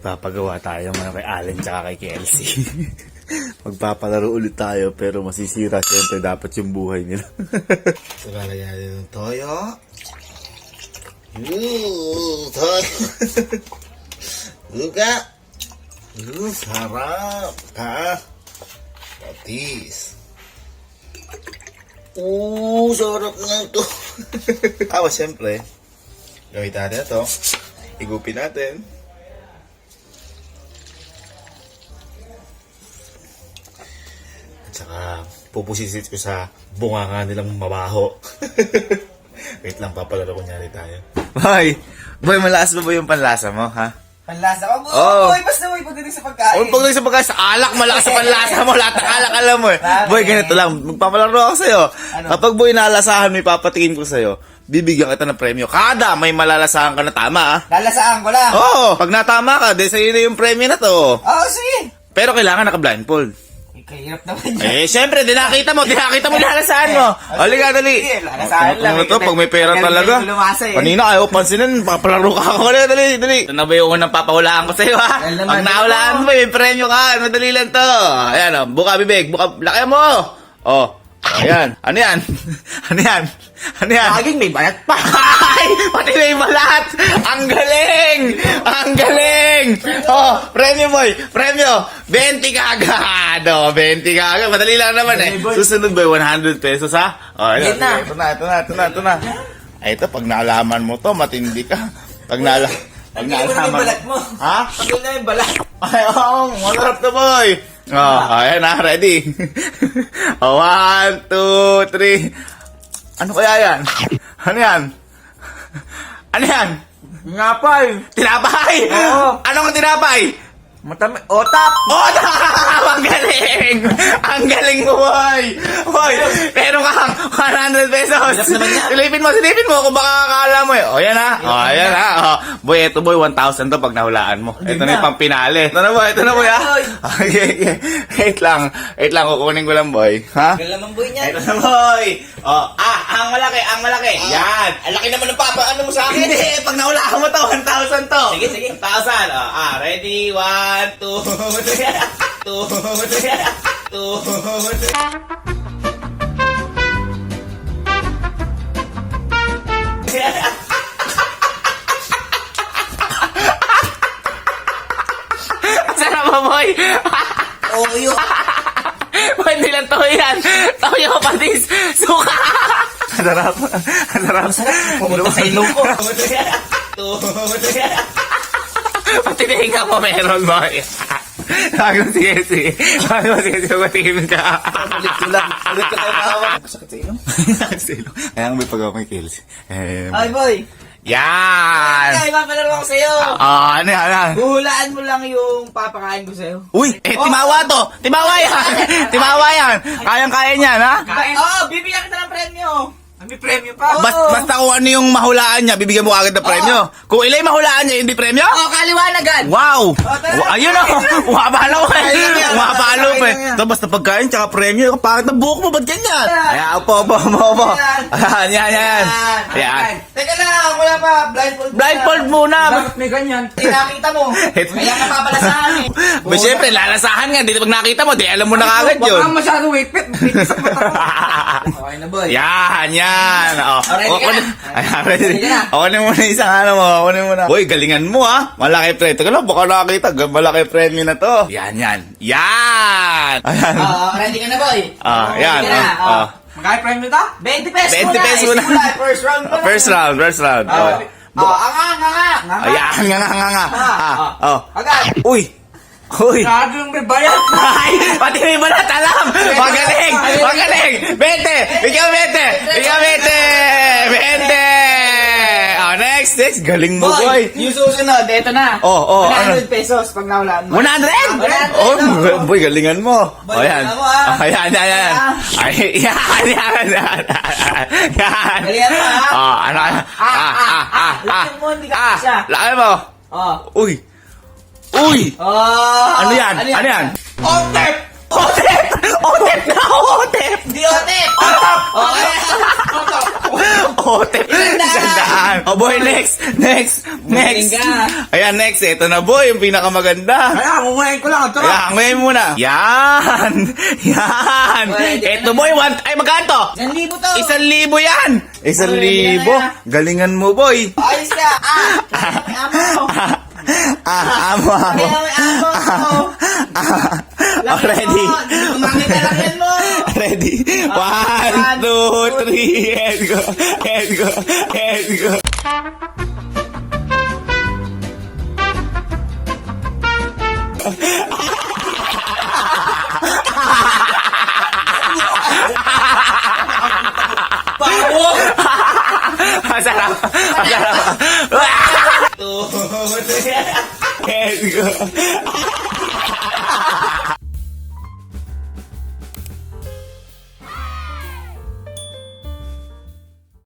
Papagawa tayo mga kay Allen tsaka kay Kelsey. Magpapalaro ulit tayo pero masisira siyempre dapat yung buhay nila. So lalagyan natin ng toyo. Toyo. Luka. Sarap ka. Patis. Sarap nga ito. Tapos siyempre, gawin natin ito. Igupin natin. Tsaka pupusisit ko sa bunganga nilang mabaho. Wait lang, papalaro ko nyari tayo. Boy, malakas ba yung panlasa mo, ha? Panlasa ko? Boy, basta boy, pagdating sa pagkain. Pagdating sa pagkain, sa alak, malakas sa panlasa mo. Lahat ng alak, alam mo eh. Boy, ganito lang, magpapalaro ako sa'yo. Ano? Kapag boy, nalasahan mo, ipapatikin ko sa'yo, bibigyan kita ng premyo. Kada may malalasahan ka na tama, ha? Lalasaan ko lang. Oo, pag natama ka, di sa'yo na yung premyo na to. Sige. Pero kailangan naka-blindfold. Kahirap naman yan. Siyempre, dinakita mo lalasaan mo. Halika, dali. Sige, lalasaan lang. Ano to, pag may pera talaga. Kanina, ayaw pansinin, papalaro ka ako. Dali. Ito na ba yung unang papahulaan ko sa'yo, ha? Pag nahulaan mo, may premyo ka. Madali lang to. Ayan, buka bibig, laki mo. Ayan. Ano yan? Laging may bayat pa. Ay! Pati may balat! Ang galing! Premyo boy! Premyo! 20 kagad! 20 kagad! Madali lang naman eh. Susunod boy, 100 pesos ha? Ito na. Ay, ito, pag naalaman mo to, matindi ka. Pag naalaman balat mo. Ha? Pagil na yung balat. Ay, masarap to boy! Ayan na, ready? 1, 2, 3... Ano kaya yan? Ano yan? Ngapay. Tinapay! Oo. Anong tinapay? Otap. Ang galing mo, boy! Boy, meron kang 100 pesos. Silipin mo kung baka akala mo eh. Yan ha. Boy, ito boy, 1,000 to pag nahulaan mo. Ito na yung pampinali. Ito na boy ha. Okay. Wait lang, kukunin ko lang boy. Ha? Galamang boy niya. Ito na boy. Ang malaki. Yan. Ang laki naman ng ano mo sa akin. Hindi, pag nahulaan mo to, 1,000 to. Sige. 1,000. Ready? 1, 2, 3. 2, 3. 2, 3. Sarap mo, boy. Yun. Boy, hindi lang toyo yan. Toyo, patis, suka. Sarap. Pumunta sa ilong ko. 2, 3. Pati nahinga mo meron, boy. Sige. Matigil ka. Ulit ko tayo mahawak. Sakit sa ilong. Kaya may pagawa kay Kelsey. Ay, boy. Yan! Ay, mapalaro ako sa'yo. Ano yan? Huhulaan mo lang yung papakain ko sa'yo. Uy! Timawa to! Timawa yan! Kayang-kaya niyan, ha? Bibigyan kita ng premyo. May premyo pa. Basta kung ano yung mahulaan niya, bibigyan mo agad ng premyo. Kung ilay mahulaan niya, hindi premyo? Kaliwanagan. Wow! Ayun o! Umapalo pa eh! Ito basta pagkain tsaka premyo. Bakit na buhok mo? Ba't ganyan? Ayan, upo. Yan. Teka lang, wala pa. Blindfold muna! Bakit may ganyan? Tinakita mo. Kaya ka papalasahan eh. Ba, syempre, lalasahan nga. Dito pag nakita mo, di alam mo na kagad yun. Baka masyado wipit. Okay na boy. Yan. Ready ka na? Kunin mo na isang kunin mo na. Boy, galingan mo ha. Malaki premyo. Teka lang, baka nakakita. Malaki premyo na to. Yan. Ayan. Ready ka na boy? Yan. Magkaya premyo to? 20 pesos 20 pesos muna. First round. First round. Ayan, nga. Agad. Uy. Grabe yung may bayat. Ay, pati may balat, alam. Magaling. 20. Bigyan 20. Next. Galing mo, boy. Yung susunod, eto na. 100 pesos pag nahulaan mo. 100? Boy, galingan mo. Yan. Ayan. Galingan mo, Laki mo, hindi ka siya. Laki mo. Uy! Ano yan? Otep! Otep na! Otep! Di ote! Okay. Otep! Sandaan! O boy, next! Magaling ka. Ayan, next. Ito na boy, yung pinakamaganda. Kaya, kungayin ko lang. Tara. Ayan, ngayon muna. Yan! Yan! Ito boy, ay magkano to? 1,000 to. 1,000 yan! 1,000. Galingan mo boy. Ayos ka. Amo. Amo. Ready? Kumamit na lang yan mo. Ready? 1, 2, 3, let's go! Let's go! Let's go! Bawo. Masarap! Masarap! 2, 3. Let's go!